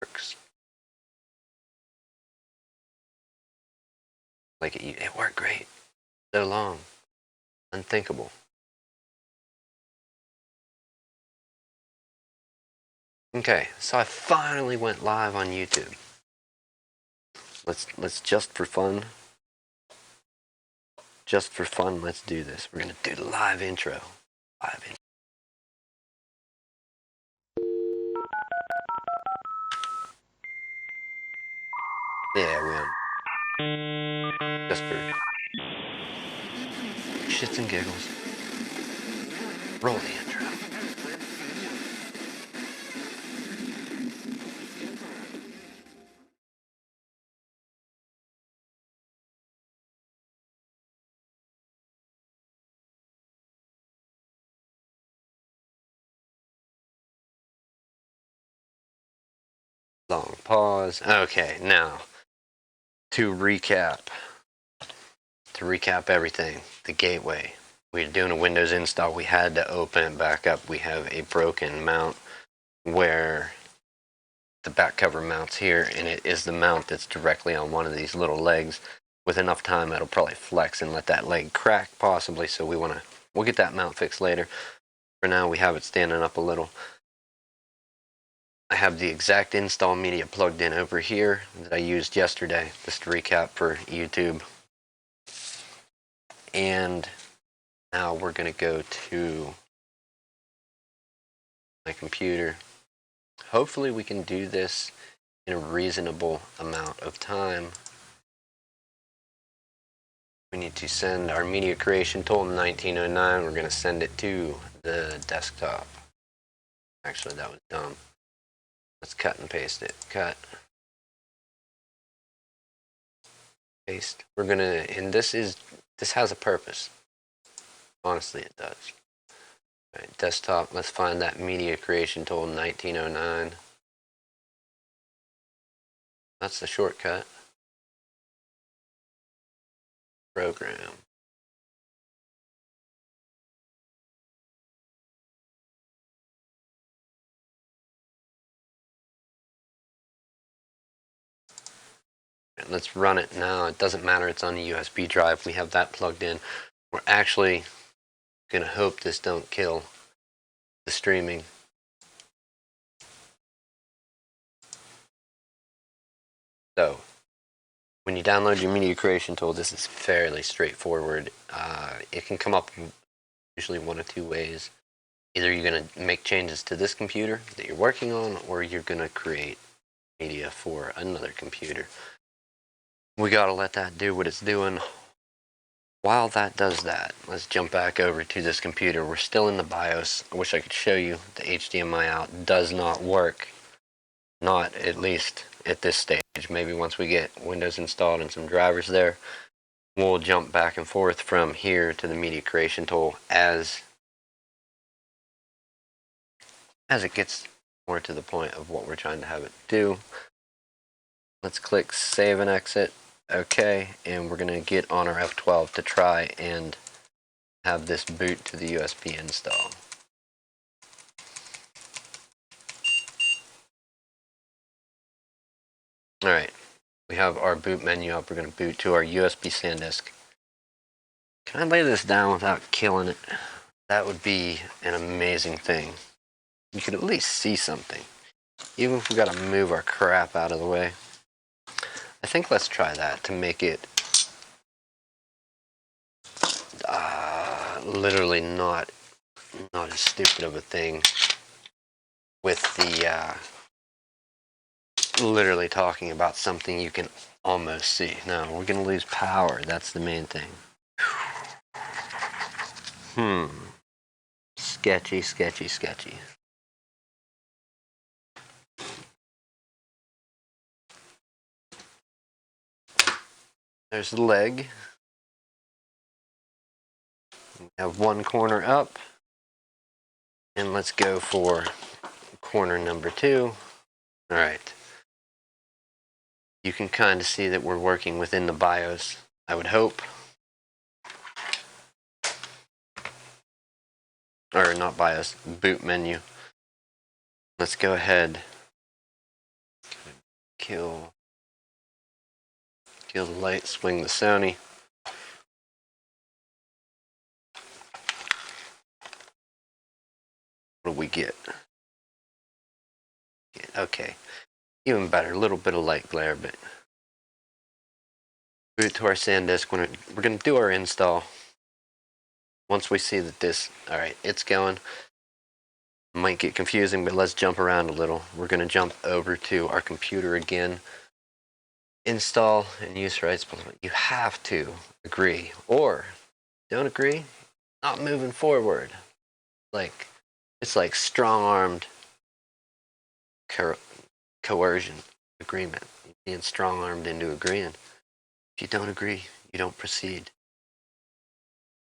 works. Like it worked great. So long. Unthinkable. Okay, so I finally went live on YouTube. Let's just for fun. Just for fun, let's do this. We're gonna do the live intro. Live intro. Yeah, we on. Just for shits and giggles. Roll the intro. Long pause. Okay, now to recap. To recap everything, the gateway. We're doing a Windows install. We had to open it back up. We have a broken mount where the back cover mounts here, and it is the mount that's directly on one of these little legs. With enough time, it'll probably flex and let that leg crack possibly, so we'll get that mount fixed later. For now, we have it standing up a little. I have the exact install media plugged in over here that I used yesterday, just to recap for YouTube. And now we're going to go to my computer. Hopefully we can do this in a reasonable amount of time. We need to send our media creation tool 1909. We're going to send it to the desktop. Actually, that was dumb. Let's cut and paste it. Cut. Paste. We're going to, and this has a purpose. Honestly, it does. All right, desktop, let's find that media creation tool 1909. That's the shortcut. Program. Let's run it now. It doesn't matter, it's on a USB drive. We have that plugged in. We're actually gonna hope this don't kill the streaming. So when you download your media creation tool, this is fairly straightforward. It can come up usually one of two ways. Either you're gonna make changes to this computer that you're working on, or you're gonna create media for another computer. We gotta let that do what it's doing. While that does that, let's jump back over to this computer. We're still in the BIOS. I wish I could show you. The HDMI out does not work. Not at least at this stage. Maybe once we get Windows installed and some drivers there, we'll jump back and forth from here to the media creation tool as it gets more to the point of what we're trying to have it do. Let's click save and exit. Okay, and we're going to get on our F12 to try and have this boot to the USB install. Alright, we have our boot menu up. We're going to boot to our USB SanDisk. Can I lay this down without killing it? That would be an amazing thing. You could at least see something, even if we got to move our crap out of the way. I think let's try that to make it literally not as stupid of a thing with the literally talking about something you can almost see. No, we're going to lose power. That's the main thing. Sketchy, sketchy, sketchy. There's the leg. We have one corner up. And let's go for corner number 2. Alright. You can kind of see that we're working within the BIOS, I would hope. Or not BIOS, boot menu. Let's go ahead kill the light, swing the Sony. What do we get? Okay, even better, a little bit of light glare, but boot to our SanDisk. We're going to do our install. Once we see that this, all right, it's going. Might get confusing, but let's jump around a little. We're going to jump over to our computer again. Install and use rights. You have to agree, or don't agree, not moving forward. Like, it's like strong-armed coercion agreement. You're being strong-armed into agreeing. If you don't agree, you don't proceed.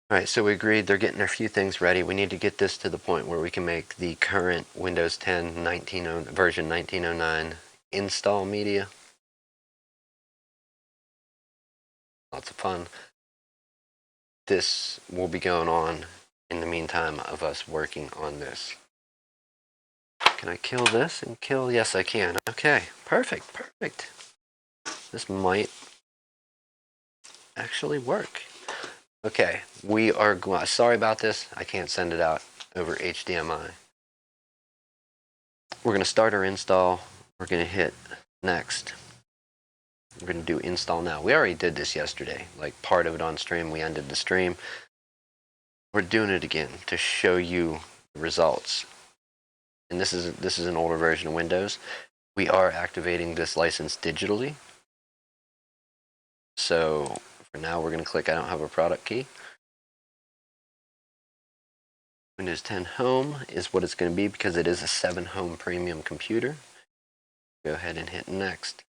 All right, so we agreed they're getting a few things ready. We need to get this to the point where we can make the current Windows 10 version 1909 install media. Lots of fun. This will be going on in the meantime of us working on this. Can I kill this and kill? Yes, I can. Okay, perfect, perfect. This might actually work. Okay, we are sorry about this. I can't send it out over HDMI. We're going to start our install. We're going to hit next. We're going to do install now. We already did this yesterday, like part of it on stream. We ended the stream. We're doing it again to show you the results. And this is an older version of Windows. We are activating this license digitally. So for now, we're going to click I don't have a product key. Windows 10 Home is what it's going to be because it is a 7 Home Premium computer. Go ahead and hit next.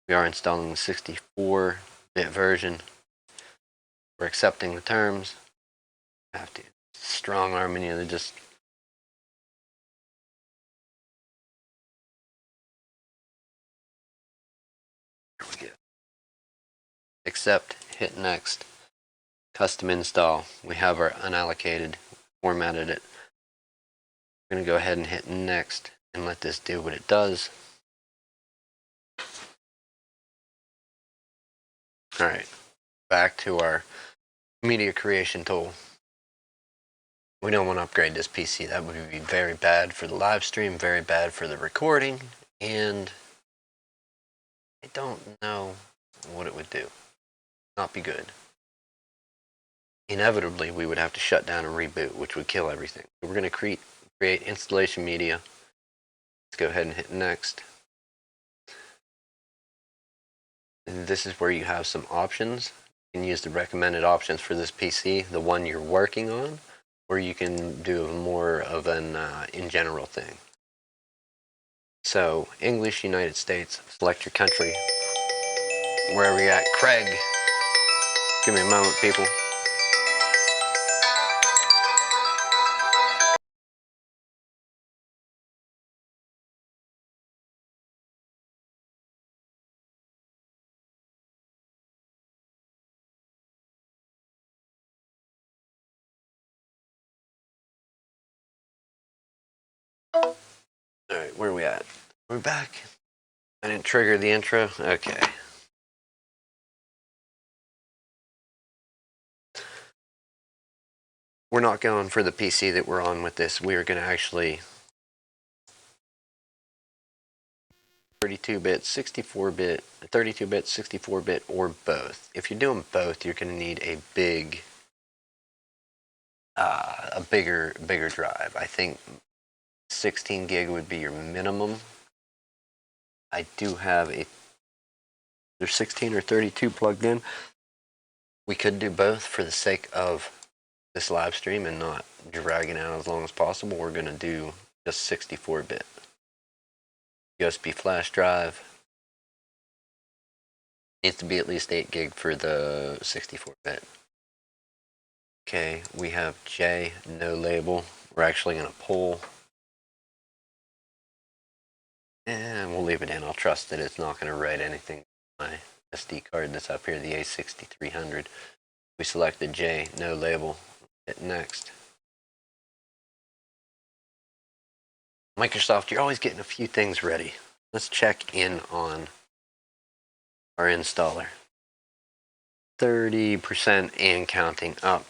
We are installing the 64-bit version. We're accepting the terms. Have to strong arm you to just here we go. Accept, hit next. Custom install. We have our unallocated, formatted it. We're going to go ahead and hit next and let this do what it does. All right, back to our media creation tool. We don't want to upgrade this PC. That would be very bad for the live stream, very bad for the recording, and I don't know what it would do. Not be good. Inevitably, we would have to shut down and reboot, which would kill everything. So we're going to create installation media. Let's go ahead and hit next. And this is where you have some options. You can use the recommended options for this PC, the one you're working on, or you can do more of an in general thing. So English, United States, select your country. Wherever you're at, Craig. Give me a moment, people. All right, where are we at? We're back. I didn't trigger the intro. Okay. We're not going for the PC that we're on with this. We are going to actually 32-bit, 64-bit, 32-bit, 64-bit, or both. If you're doing both, you're going to need a bigger drive. I think 16 gig would be your minimum. I do have either 16 or 32 plugged in. We could do both for the sake of this live stream and not dragging out as long as possible. We're going to do just 64-bit. USB flash drive. Needs to be at least 8 gig for the 64-bit. Okay, we have J, no label. We're actually going to pull. And we'll leave it in. I'll trust that it's not going to write anything on my SD card that's up here, the A6300. We select the J, no label. Hit next. Microsoft, you're always getting a few things ready. Let's check in on our installer. 30% and counting up.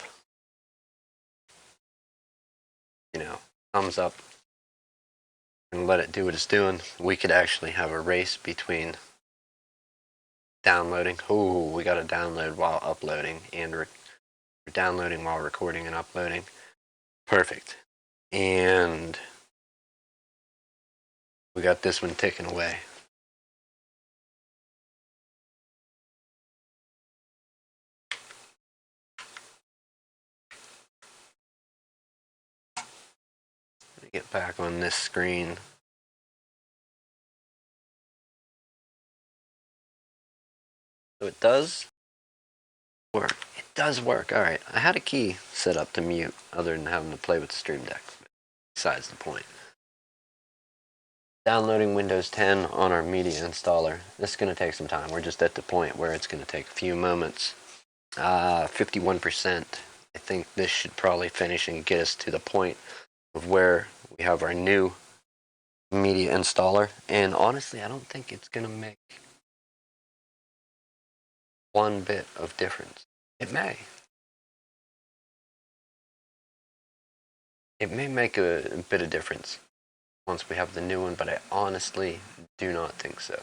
You know, thumbs up. And let it do what it's doing. We could actually have a race between downloading. Oh, we got to download while uploading, and we're downloading while recording and uploading. Perfect. And we got this one ticking away. Let me get back on this screen. So it does work. It does work. All right. I had a key set up to mute other than having to play with the Stream Deck. Besides the point. Downloading Windows 10 on our media installer. This is going to take some time. We're just at the point where it's going to take a few moments. 51%. I think this should probably finish and get us to the point of where we have our new media installer. And honestly, I don't think it's going to make one bit of difference. It may. It may make a bit of difference once we have the new one, but I honestly do not think so.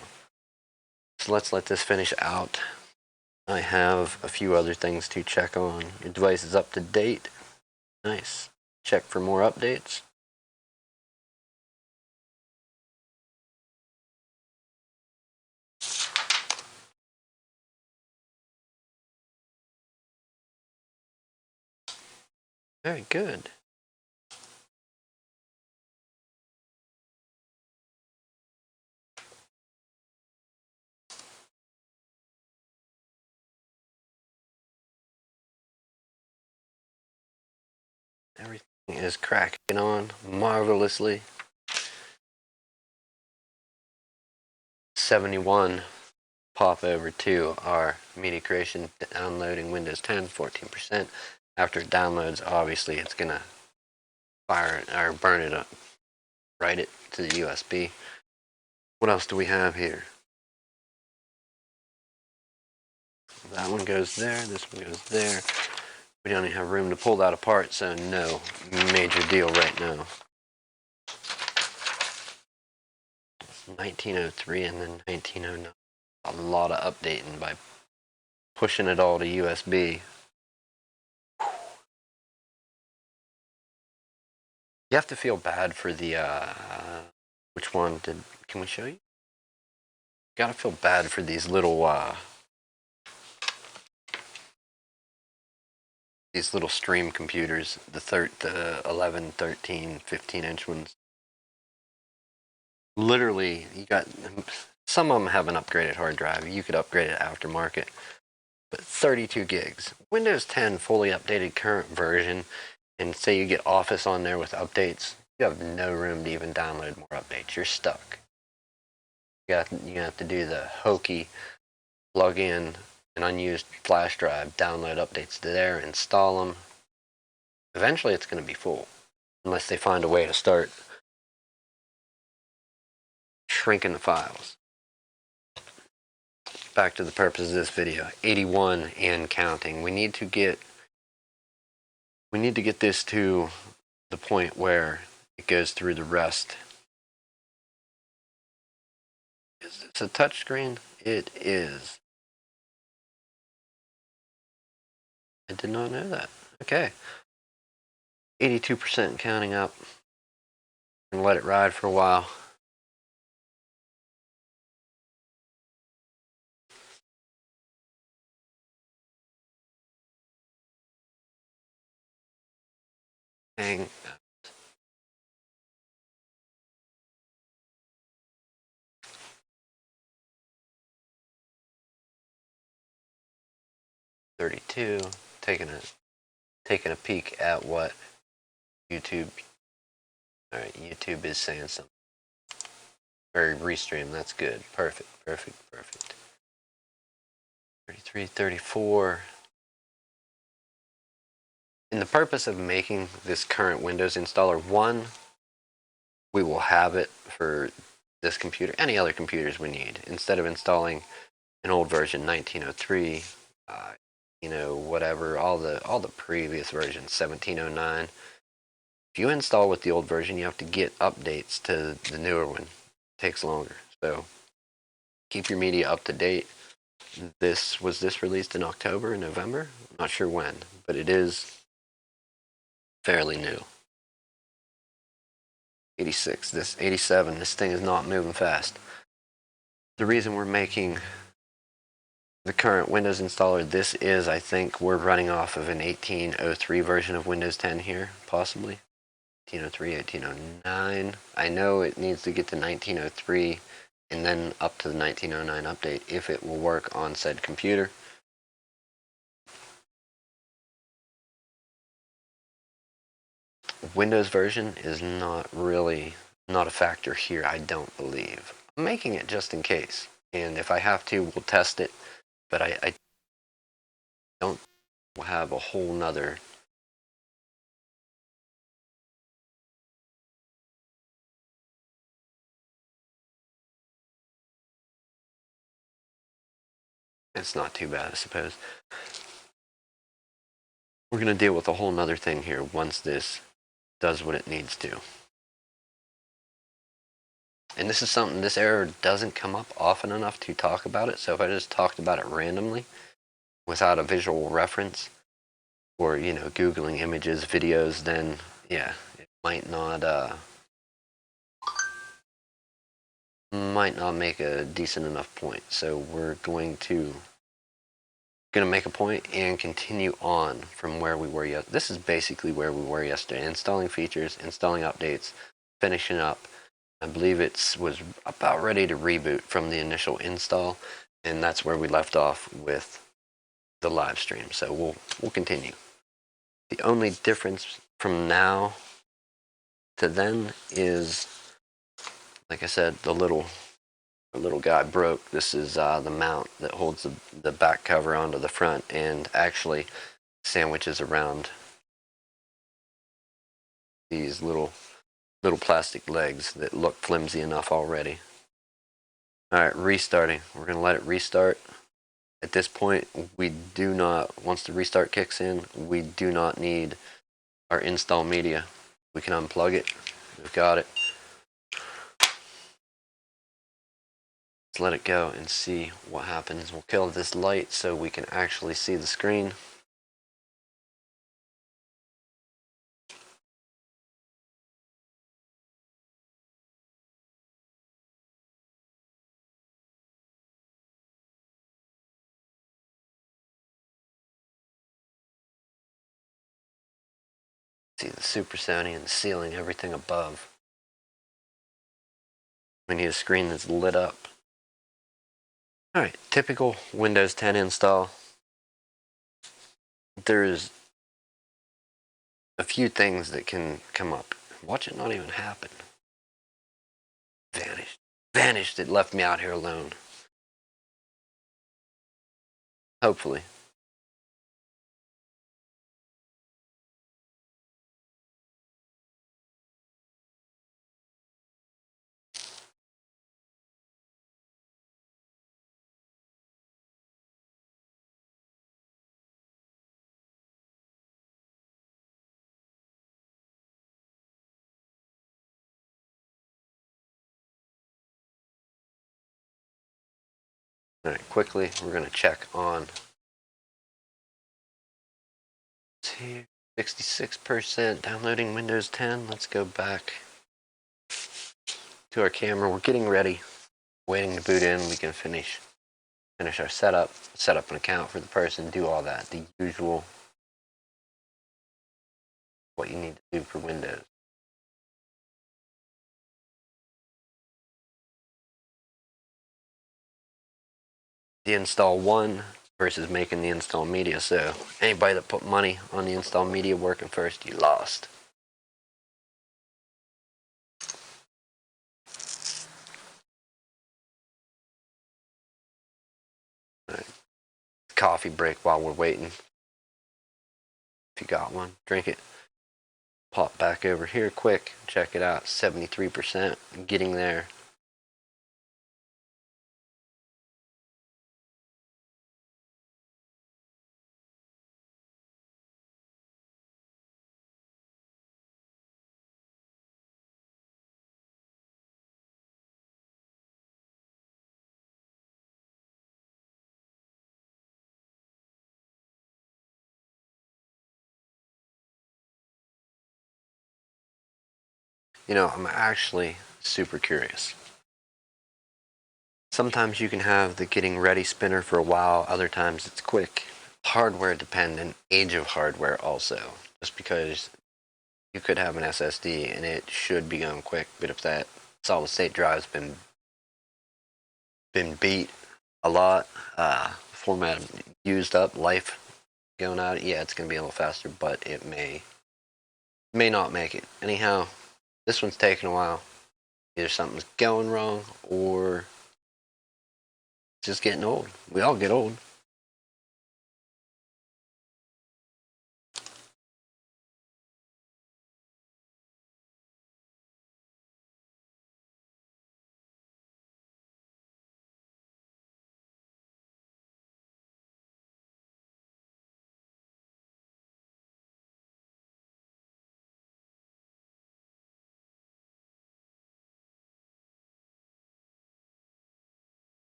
So let's let this finish out. I have a few other things to check on. Your device is up to date. Nice. Check for more updates. Very good. Everything is cracking on marvelously. 71 pop over to our media creation, downloading Windows 10, 14%. After it downloads, obviously it's gonna fire it or burn it up, write it to the USB. What else do we have here? That one goes there, this one goes there. We don't even have room to pull that apart, so no major deal right now. 1903 and then 1909. A lot of updating by pushing it all to USB. You have to feel bad for the, which one can we show you? Gotta feel bad for these little stream computers, the 11, 13, 15-inch ones. Literally, you got, some of them have an upgraded hard drive. You could upgrade it aftermarket. But 32 gigs. Windows 10 fully updated current version, and say you get Office on there with updates, you have no room to even download more updates. You're stuck. You have to do the hokey plug in an unused flash drive, download updates to there, install them. Eventually it's going to be full, unless they find a way to start shrinking the files. Back to the purpose of this video, 81 and counting. We need to get this to the point where it goes through the rest. Is this a touchscreen? It is. I did not know that. Okay. 82% counting up. And let it ride for a while. Hang. 32. Taking a peek at what YouTube. All right, YouTube is saying something. Or restream. That's good. Perfect. 33, 34. In the purpose of making this current Windows installer, one, we will have it for this computer, any other computers we need, instead of installing an old version 1903, you know, whatever, all the previous versions, 1709. If you install with the old version, you have to get updates to the newer one. It takes longer. So keep your media up to date. This released in October and November? I'm not sure when, but it is fairly new. 86, this 87, this thing is not moving fast. The reason we're making the current Windows installer, this is, I think, we're running off of an 1803 version of Windows 10 here, possibly. 1803, 1809. I know it needs to get to 1903 and then up to the 1909 update if it will work on said computer. Windows version is not a factor here, I don't believe. I'm making it just in case, and if I have to, we'll test it, but I don't have a whole nother it's not too bad, I suppose. We're going to deal with a whole nother thing here once this does what it needs to. And this is something, this error doesn't come up often enough to talk about it, so if I just talked about it randomly without a visual reference, or, you know, Googling images, videos, then, yeah, it might not make a decent enough point. So we're going to make a point and continue on from where we were yesterday. This is basically where we were yesterday, installing features, installing updates, finishing up. I believe it was about ready to reboot from the initial install, and that's where we left off with the live stream. So we'll continue. The only difference from now to then is, like I said, the little guy broke. This is the mount that holds the back cover onto the front and actually sandwiches around these little plastic legs that look flimsy enough already. All right, restarting. We're going to let it restart. At this point, we do not, once the restart kicks in, we do not need our install media. We can unplug it. We've got it. Let's let it go and see what happens. We'll kill this light so we can actually see the screen. See the Super Sony and the ceiling, everything above. We need a screen that's lit up. Alright, typical Windows 10 install. There's a few things that can come up. Watch it not even happen. Vanished. Vanished. It left me out here alone. Hopefully. Alright, quickly, we're going to check on 66% downloading Windows 10. Let's go back to our camera. We're getting ready, waiting to boot in. We can finish our setup, set up an account for the person, do all that, the usual, what you need to do for Windows. The install one versus making the install media. So anybody that put money on the install media working first, you lost. All right. Coffee break while we're waiting. If you got one, drink it. Pop back over here quick, check it out, 73%, getting there. I'm actually super curious. Sometimes you can have the getting ready spinner for a while, other times it's quick. Hardware dependent, age of hardware also. Just because you could have an SSD and it should be going quick, but if that solid state drive's been beat a lot, format used up, life going out, yeah, it's going to be a little faster, but it may not make it. Anyhow, this one's taking a while. Either something's going wrong or just getting old. We all get old.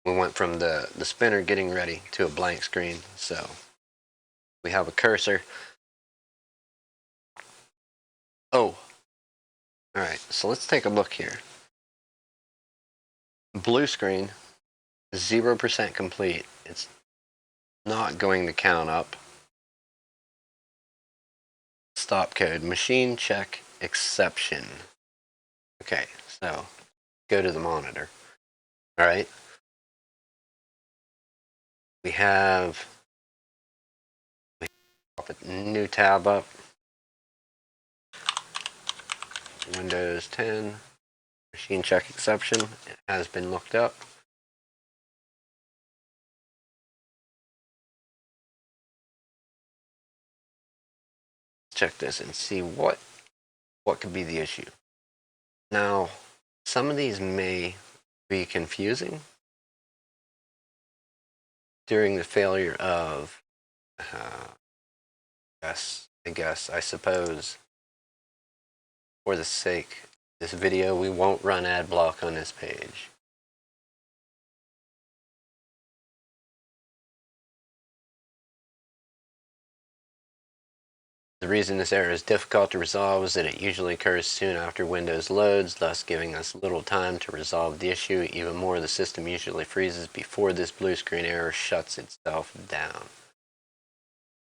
We went from the spinner getting ready to a blank screen, so we have a cursor. Oh, all right, so let's take a look here. Blue screen, 0% complete. It's not going to count up. Stop code, machine check exception. Okay, so go to the monitor. All right. We have a new tab up. Windows 10, machine check exception. It has been looked up. Check this and see what could be the issue. Now, some of these may be confusing during the failure of, I suppose, for the sake of this video, we won't run ad block on this page. The reason this error is difficult to resolve is that it usually occurs soon after Windows loads, thus giving us little time to resolve the issue. Even more, the system usually freezes before this blue screen error shuts itself down.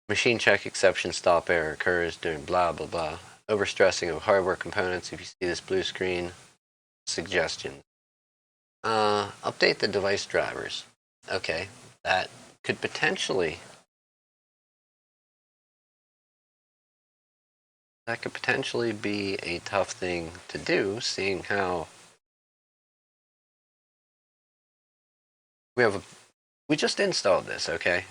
Machine check exception stop error occurs during blah blah blah. Overstressing of hardware components. If you see this blue screen, suggestion. Update the device drivers. Okay, that could potentially be a tough thing to do, seeing how we just installed this, okay?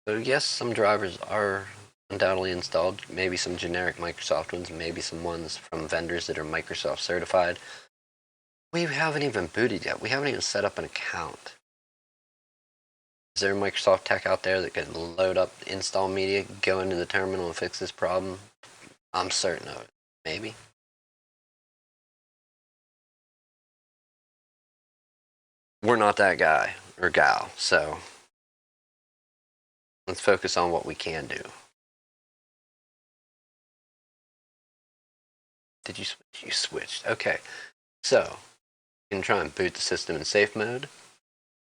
So yes, some drivers are undoubtedly installed, maybe some generic Microsoft ones, maybe some ones from vendors that are Microsoft certified. We haven't even booted yet. We haven't even set up an account. Is there a Microsoft tech out there that could load up install media, go into the terminal and fix this problem? I'm certain of it. Maybe. We're not that guy or gal, so let's focus on what we can do. Did you switch? You switched. Okay. So, you can try and boot the system in safe mode,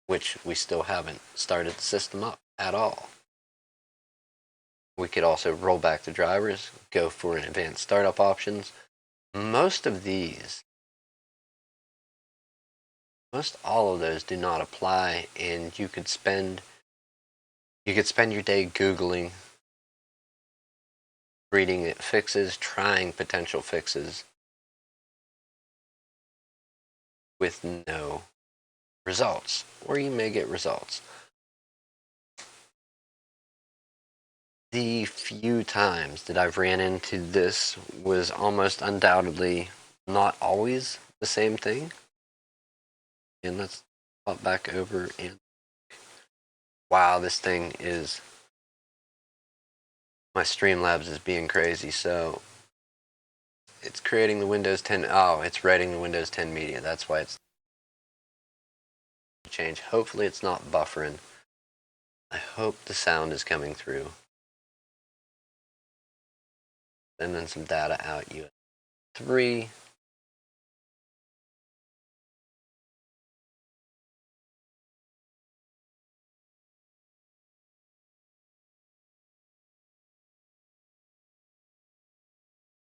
which we still haven't started the system up at all. We could also roll back the drivers, go for an advanced startup options. Most all of those do not apply, and you could spend your day Googling, reading fixes, trying potential fixes. with no results, or you may get results. The few times that I've ran into this was almost undoubtedly not always the same thing. And let's pop back over and wow, this thing is, my Streamlabs is being crazy. So it's creating the Windows 10. Oh, it's writing the Windows 10 media. That's why it's changed. Hopefully it's not buffering. I hope the sound is coming through. Sending some data out USB3.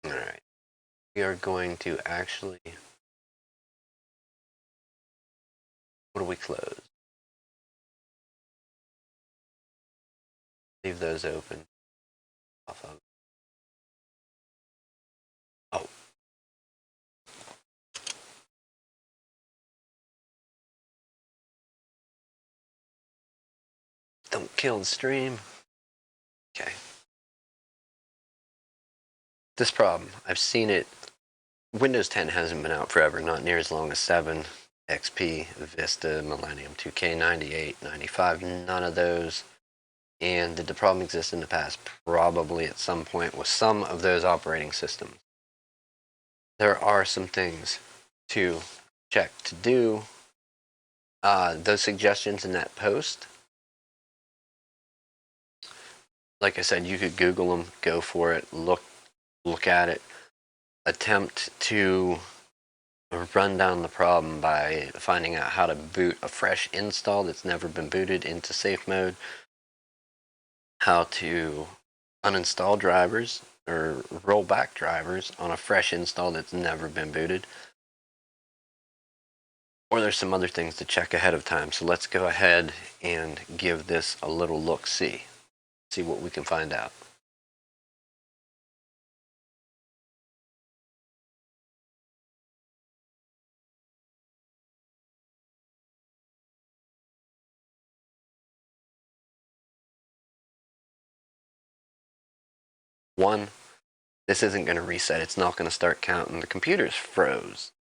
All right. We are going to actually, what do we close? Leave those open. Off of. Oh. Don't kill the stream. Okay. This problem, I've seen it. Windows 10 hasn't been out forever, not near as long as 7, XP, Vista, Millennium, 2K, 98, 95, none of those. And did the problem exist in the past? Probably at some point with some of those operating systems. There are some things to check to do. Those suggestions in that post, like I said, you could Google them, go for it, look at it, attempt to run down the problem by finding out how to boot a fresh install that's never been booted into safe mode, how to uninstall drivers or roll back drivers on a fresh install that's never been booted. Or there's some other things to check ahead of time. So let's go ahead and give this a little look-see. See what we can find out. One, this isn't going to reset. It's not going to start counting. The computer's froze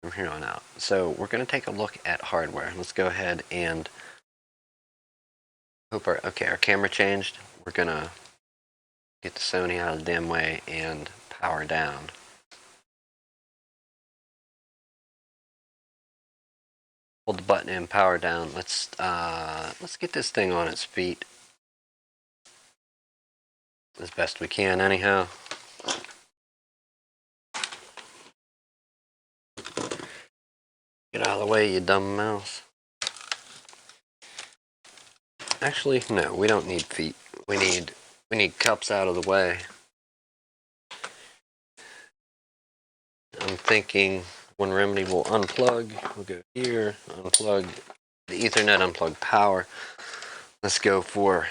from here on out. So we're going to take a look at hardware. Let's go ahead and hope our camera changed. We're going to get the Sony out of the damn way and power down. Hold the button and power down. Let's get this thing on its feet as best we can anyhow. Get out of the way, you dumb mouse. Actually, no, we don't need feet. We need cups out of the way. I'm thinking when Remedy will unplug, we'll go here, unplug the Ethernet, unplug power. Let's go for,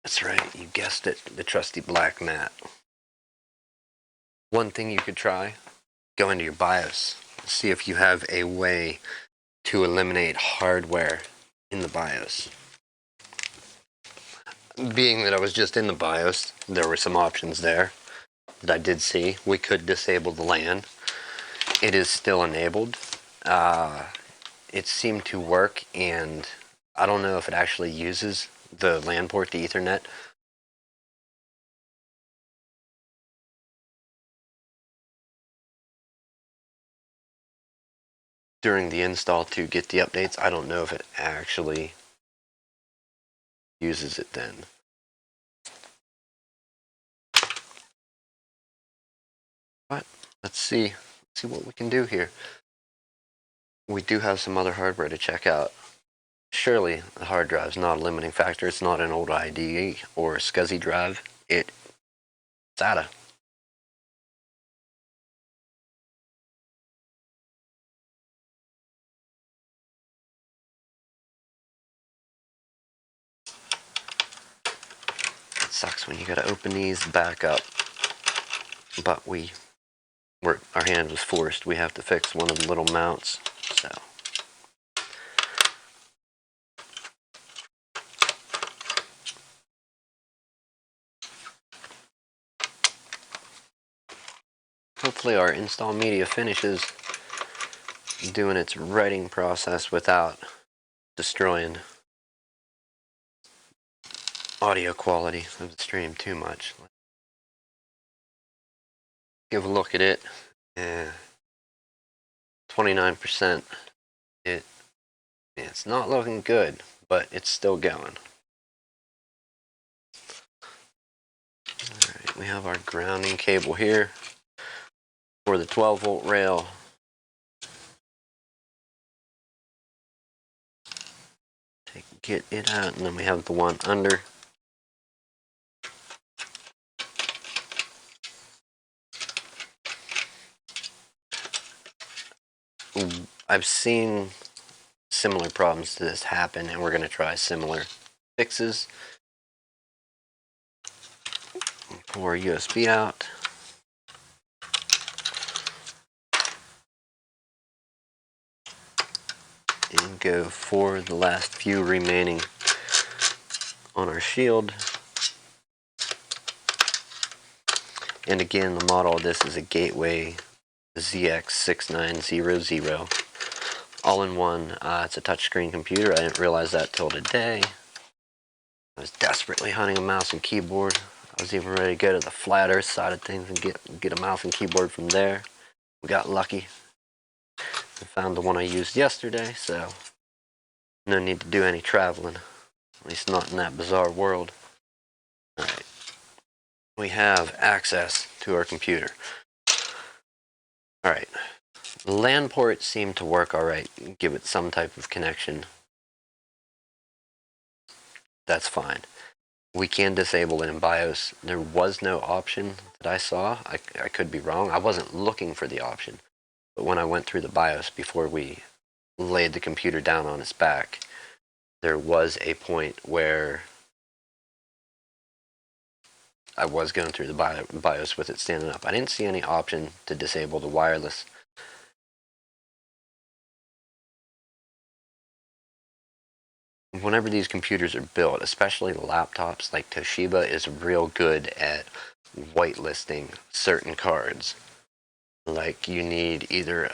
that's right, you guessed it, the trusty black mat. One thing you could try, go into your BIOS. See if you have a way to eliminate hardware in the BIOS. Being that I was just in the BIOS, there were some options there that I did see. We could disable the LAN. It is still enabled. It seemed to work, and I don't know if it actually uses the LAN port, the Ethernet. During the install to get the updates, I don't know if it actually uses it then. But let's see what we can do here. We do have some other hardware to check out. Surely the hard drive is not a limiting factor. It's not an old IDE or a SCSI drive. It's SATA. It sucks when you gotta open these back up, but we our hand was forced. We have to fix one of the little mounts. So hopefully our install media finishes doing its writing process without destroying audio quality of the stream too much. Give a look at it. 29%. It's not looking good, but it's still going. Alright, we have our grounding cable here for the 12-volt rail. Get it out, and then we have the one under. I've seen similar problems to this happen, and we're going to try similar fixes. Pull our USB out. And go for the last few remaining on our shield. And again, the model of this is a Gateway ZX6900. All-in-one. It's a touchscreen computer. I didn't realize that till today. I was desperately hunting a mouse and keyboard. I was even ready to go to the flat earth side of things and get a mouse and keyboard from there. We got lucky. I found the one I used yesterday, so no need to do any traveling. At least not in that bizarre world. Alright. We have access to our computer. Alright. The LAN ports seem to work alright. Give it some type of connection. That's fine. We can disable it in BIOS. There was no option that I saw. I could be wrong. I wasn't looking for the option. But when I went through the BIOS before we laid the computer down on its back, there was a point where I was going through the BIOS with it standing up. I didn't see any option to disable the wireless. Whenever these computers are built, especially the laptops, like Toshiba is real good at whitelisting certain cards. Like you need either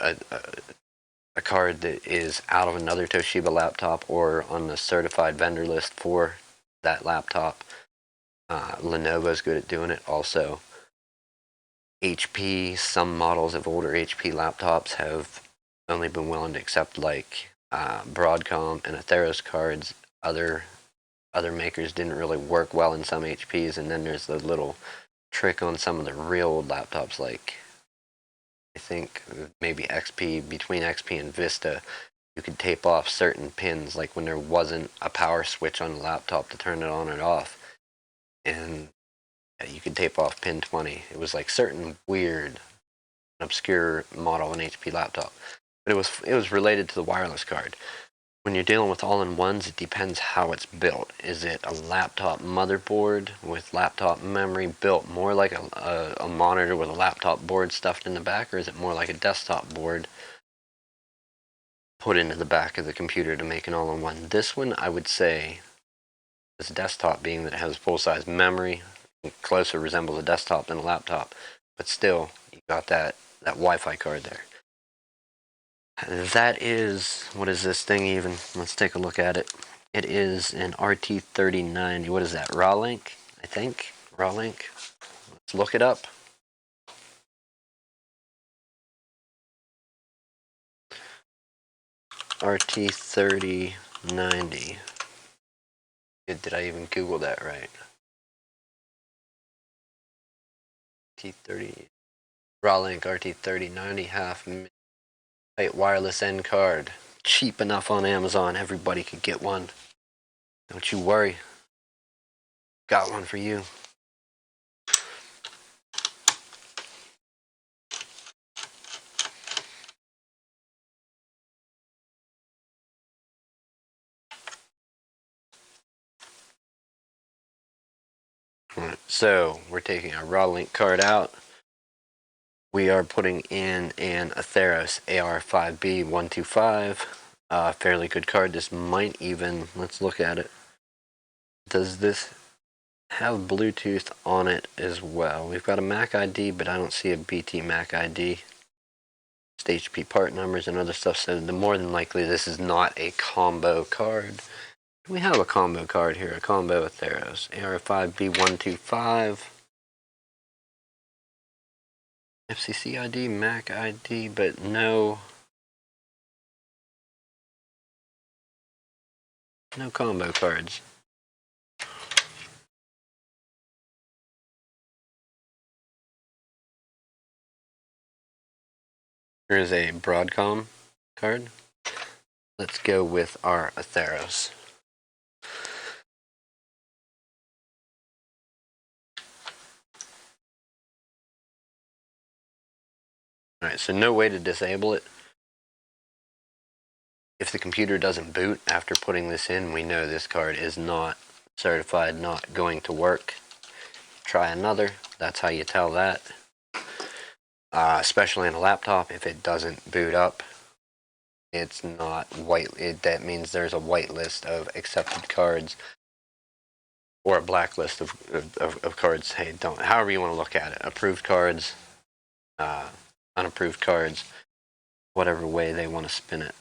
a card that is out of another Toshiba laptop or on the certified vendor list for that laptop. Lenovo's good at doing it also. HP, some models of older HP laptops have only been willing to accept like Broadcom and Atheros cards. Other makers didn't really work well in some HPs, and then there's the little trick on some of the real old laptops, like I think maybe XP, between XP and Vista, you could tape off certain pins, like when there wasn't a power switch on the laptop to turn it on and off, and you could tape off pin 20. It was like certain weird, obscure model of an HP laptop, but it was related to the wireless card. When you're dealing with all-in-ones, it depends how it's built. Is it a laptop motherboard with laptop memory built more like a monitor with a laptop board stuffed in the back, or is it more like a desktop board put into the back of the computer to make an all-in-one? This one, I would say, is a desktop, being that it has full-size memory. It closer resembles a desktop than a laptop, but still, you got that Wi-Fi card there. That is, what is this thing even? Let's take a look at it. It is an RT3090. What is that? Rawlink, I think. Rawlink. Let's look it up. RT3090. Did I even Google that right? T30. Rawlink RT3090 half height wireless N card. Cheap enough on Amazon. Everybody could get one. Don't you worry. Got one for you. Alright, so we're taking our Rawlink card out. we are putting in an AfterHours AR5B125. Fairly good card. This might even, let's look at it. Does this have Bluetooth on it as well? We've got a MAC ID, but I don't see a BT MAC ID. Just HP part numbers and other stuff, so the more than likely this is not a combo card. We have a combo card here, a combo AfterHours AR5B125. FCC ID, MAC ID, but no combo cards. Here's a Broadcom card. Let's go with our AfterHours. Alright, so no way to disable it. If the computer doesn't boot after putting this in, we know this card is not certified, not going to work. Try another. That's how you tell that. Especially in a laptop, if it doesn't boot up, it's not white. That means there's a white list of accepted cards or a blacklist of cards. Hey, don't, however you want to look at it. Approved cards, unapproved cards, whatever way they want to spin it.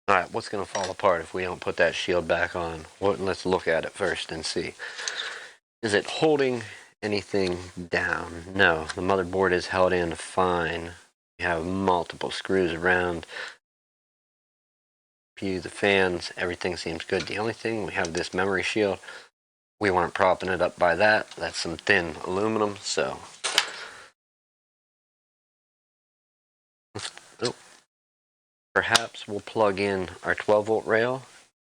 Alright, what's going to fall apart if we don't put that shield back on? Let's look at it first and see. Is it holding anything down? No, the motherboard is held in fine. We have multiple screws around. The fans, everything seems good. The only thing, we have this memory shield. We weren't propping it up by that. That's some thin aluminum, so. Oh. Perhaps we'll plug in our 12-volt rail,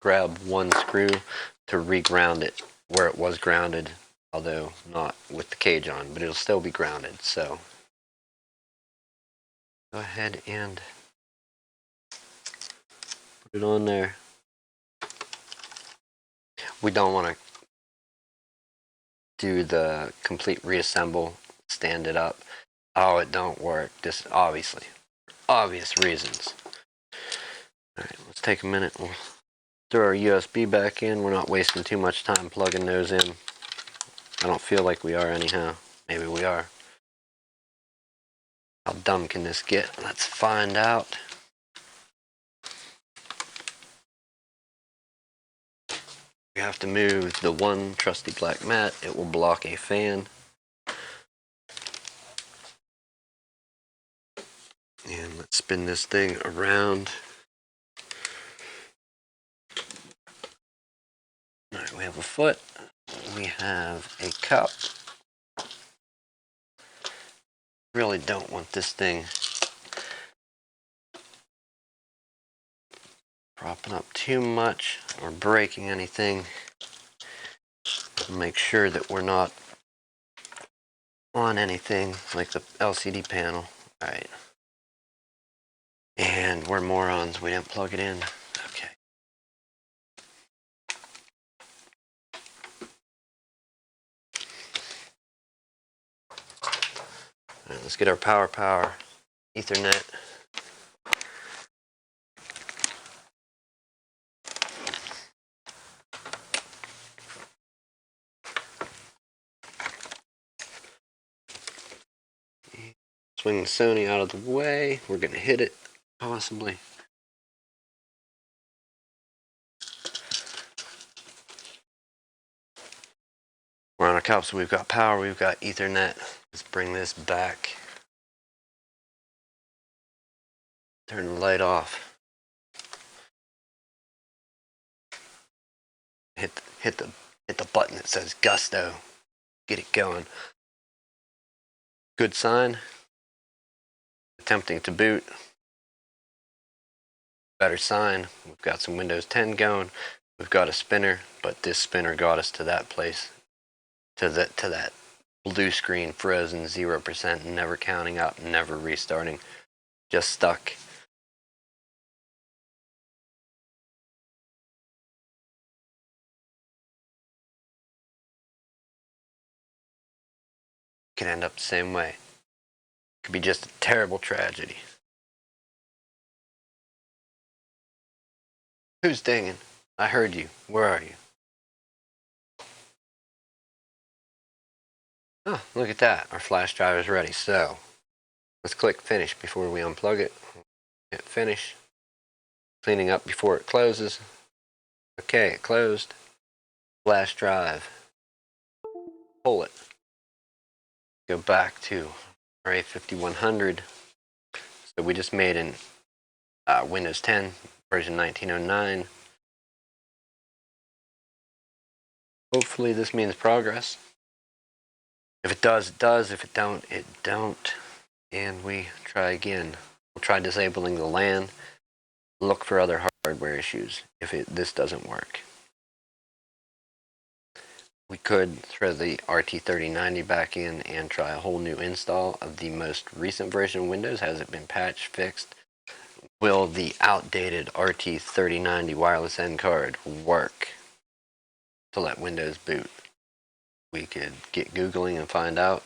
grab one screw to re-ground it where it was grounded, although not with the cage on, but it'll still be grounded. So go ahead and put it on there. We don't want to do the complete reassemble, stand it up. Oh, it don't work. This obviously, obvious reasons. All right, let's take a minute. We'll throw our USB back in. We're not wasting too much time plugging those in. I don't feel like we are anyhow. Maybe we are. How dumb can this get? Let's find out. We have to move the one trusty black mat. It will block a fan. And let's spin this thing around. All right, we have a foot. We have a cup. Really don't want this thing propping up too much or breaking anything. Make sure that we're not on anything like the LCD panel. All right. And we're morons. We didn't plug it in. Okay. All right, let's get our power Ethernet. Swing the Sony out of the way. We're going to hit it, possibly. We're on our cup, so we've got power, we've got Ethernet. Let's bring this back. Turn the light off. Hit the button that says Gusto. Get it going. Good sign. Attempting to boot. Better sign. We've got some Windows 10 going. We've got a spinner, but this spinner got us to that place, to that blue screen, frozen, 0%, never counting up, never restarting, just stuck. Could end up the same way. Could be just a terrible tragedy. Who's dinging? I heard you. Where are you? Oh, look at that. Our flash drive is ready. So let's click finish before we unplug it. Hit finish. Cleaning up before it closes. Okay, it closed. Flash drive. Pull it. Go back to our A5100. So we just made an Windows 10 version 1909. Hopefully this means progress. If it does, it does. If it don't, it don't. And we try again. We'll try disabling the LAN. Look for other hardware issues if this doesn't work. We could throw the RT3090 back in and try a whole new install of the most recent version of Windows. Has it been patched, fixed? Will the outdated RT3090 wireless N card work to let Windows boot? We could get Googling and find out.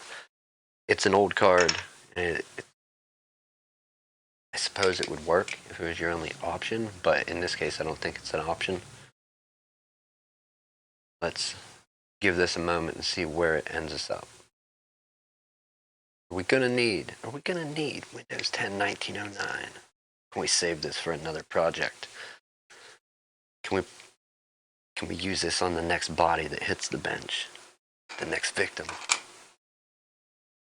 It's an old card, and I suppose it would work if it was your only option, but in this case I don't think it's an option. Let's give this a moment and see where it ends us up. Are we gonna need Windows 10 1909? Can we save this for another project? Can we use this on the next body that hits the bench? The next victim?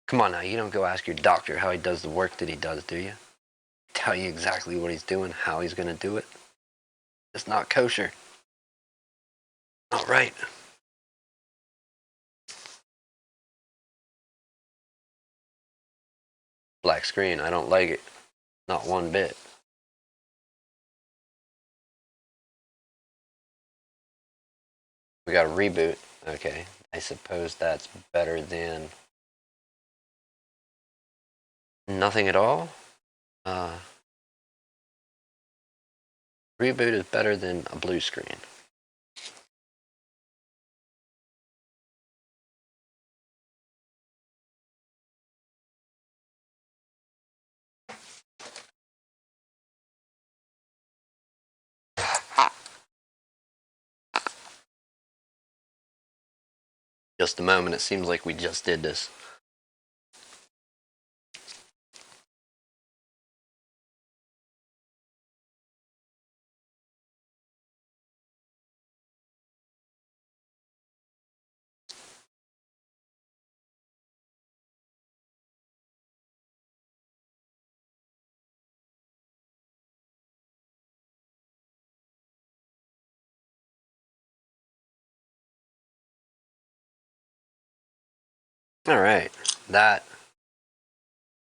Come on now, you don't go ask your doctor how he does the work that he does, do you? Tell you exactly what he's doing, how he's gonna do it. It's not kosher. Not right. Black screen, I don't like it. Not one bit. We got a reboot. Okay, I suppose that's better than nothing at all. Reboot is better than a blue screen. Just a moment, it seems like we just did this. All right, that.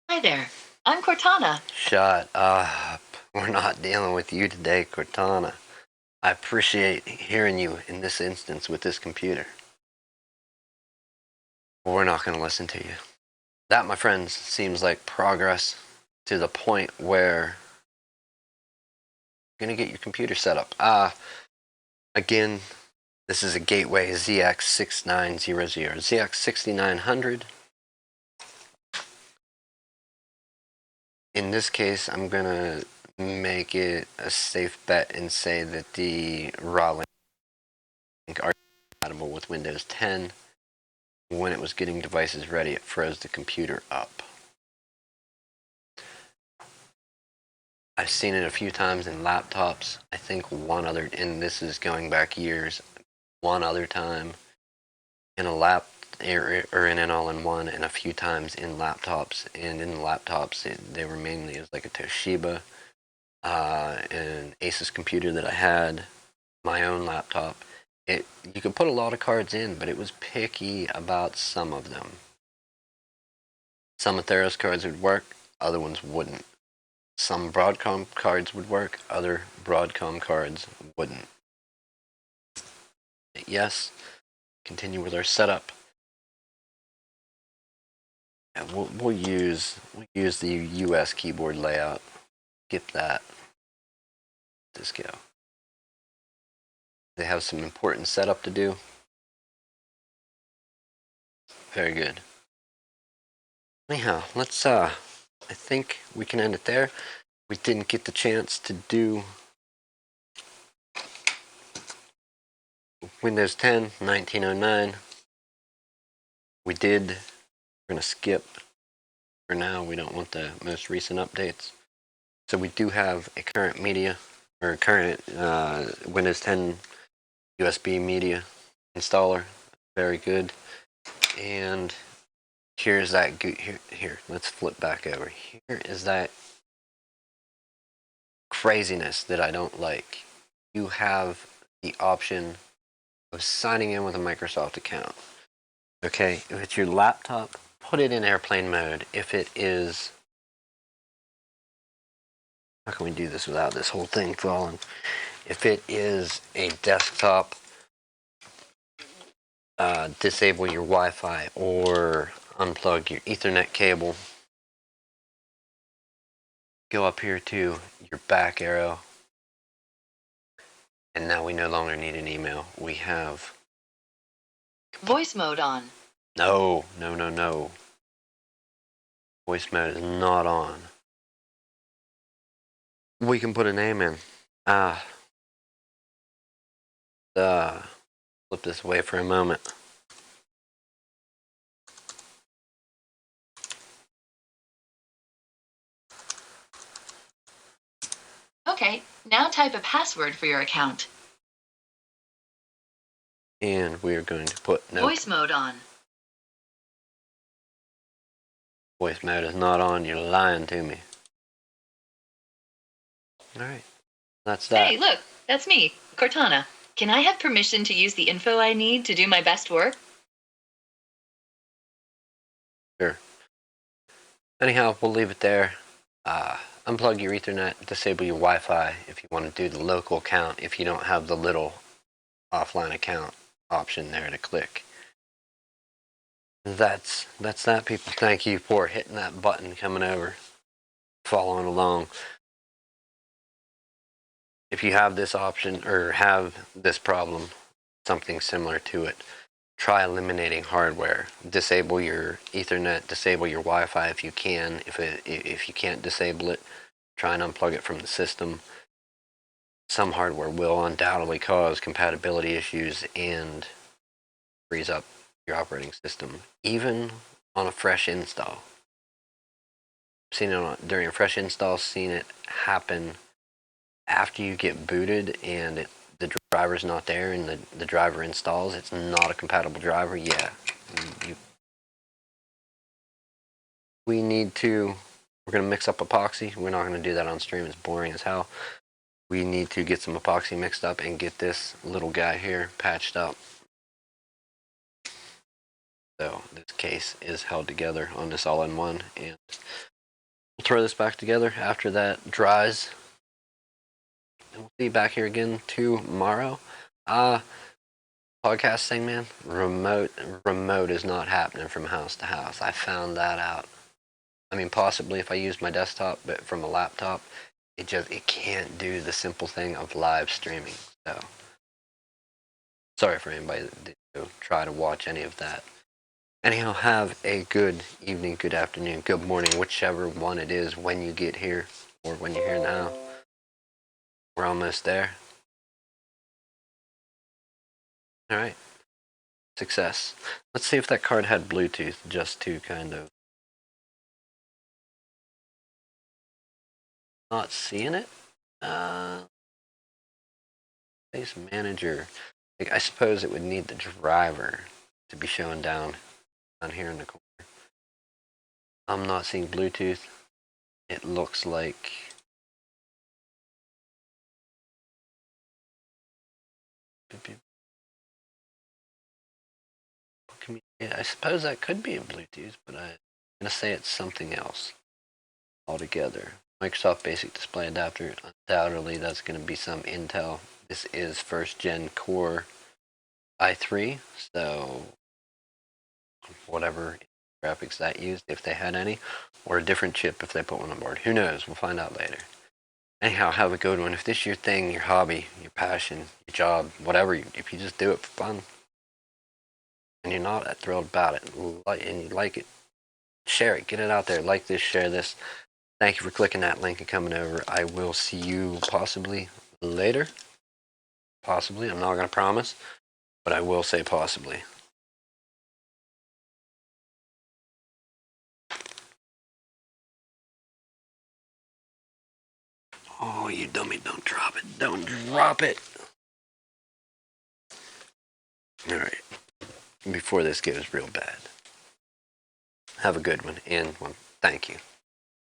Hi there, I'm Cortana. Shut up. We're not dealing with you today, Cortana. I appreciate hearing you in this instance with this computer. But we're not going to listen to you. That, my friends, seems like progress to the point where you're going to get your computer set up. Again, this is a Gateway ZX6900, ZX6900. In this case, I'm going to make it a safe bet and say that the raw link are compatible with Windows 10. When it was getting devices ready, it froze the computer up. I've seen it a few times in laptops. I think one other, and this is going back years, one other time in a or in an all-in-one, and a few times in laptops. And in the laptops, they were mainly, it was like a Toshiba, an Asus computer that I had, my own laptop. You could put a lot of cards in, but it was picky about some of them. Some Atheros cards would work, other ones wouldn't. Some Broadcom cards would work, other Broadcom cards wouldn't. Yes, continue with our setup. we'll use the US keyboard layout. Skip that. Just go. They have some important setup to do. Very good. Anyhow, let's I think we can end it there. We didn't get the chance to do Windows 10 1909. We did. We're going to skip for now. We don't want the most recent updates. So we do have a current media or current Windows 10 USB media installer. Very good. And here's that here. Let's flip back over. Here is that craziness that I don't like. You have the option of signing in with a Microsoft account. Okay, if it's your laptop, put it in airplane mode. If it is, how can we do this without this whole thing falling? If it is a desktop, disable your Wi-Fi or unplug your Ethernet cable. Go up here to your back arrow. And now we no longer need an email. We have Voice mode on. no. Voice mode is not on. We can put a name in. Flip this away for a moment. Okay, now type a password for your account. And we are going to put no. Voice mode on. Voice mode is not on. You're lying to me. Alright. That's that. Hey, look, that's me, Cortana. Can I have permission to use the info I need to do my best work? Sure. Anyhow, we'll leave it there. Unplug your Ethernet, disable your Wi-Fi if you want to do the local account, if you don't have the little offline account option there to click. That's that, people. Thank you for hitting that button, coming over, following along. If you have this option or have this problem, something similar to it, try eliminating hardware. Disable your Ethernet, disable your Wi-Fi if you can. If you can't disable it, try and unplug it from the system. Some hardware will undoubtedly cause compatibility issues and freeze up your operating system, even on a fresh install. Seen it during a fresh install, seen it happen after you get booted and the driver's not there and the driver installs. It's not a compatible driver. Yeah, we're going to mix up epoxy. We're not going to do that on stream. It's boring as hell. We need to get some epoxy mixed up and get this little guy here patched up. So this case is held together on this all-in-one, and we'll throw this back together after that dries. And we'll see you back here again tomorrow. Podcast thing, man. Remote is not happening from house to house. I found that out. I mean, possibly if I used my desktop, but from a laptop, it can't do the simple thing of live streaming. So sorry for anybody that did try to watch any of that. Anyhow, have a good evening, good afternoon, good morning, whichever one it is when you get here or when you're here now. We're almost there. All right. Success. Let's see if that card had Bluetooth, just to kind of. Not seeing it. Space manager. I suppose it would need the driver to be shown down here in the corner. I'm not seeing Bluetooth. It looks like yeah, I suppose that could be a Bluetooth, but I'm gonna say it's something else altogether. Microsoft Basic Display Adapter. Undoubtedly, that's going to be some Intel. This is first gen Core i3, so whatever graphics that used, if they had any, or a different chip if they put one on board. Who knows? We'll find out later. Anyhow, have a good one. If this is your thing, your hobby, your passion, your job, whatever, if you just do it for fun and you're not thrilled about it and you like it, share it, get it out there. Like this, share this. Thank you for clicking that link and coming over. I will see you possibly later. Possibly. I'm not going to promise, but I will say possibly. Oh, you dummy, don't drop it. Don't drop it. All right. Before this gets real bad. Have a good one, and well, thank you.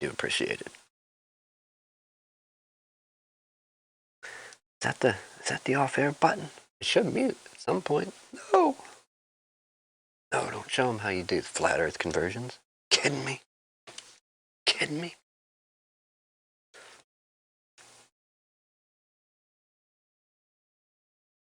Do appreciate it. Is that the off-air button? It should mute at some point. No. No, don't show them how you do flat earth conversions. Kidding me? Kidding me?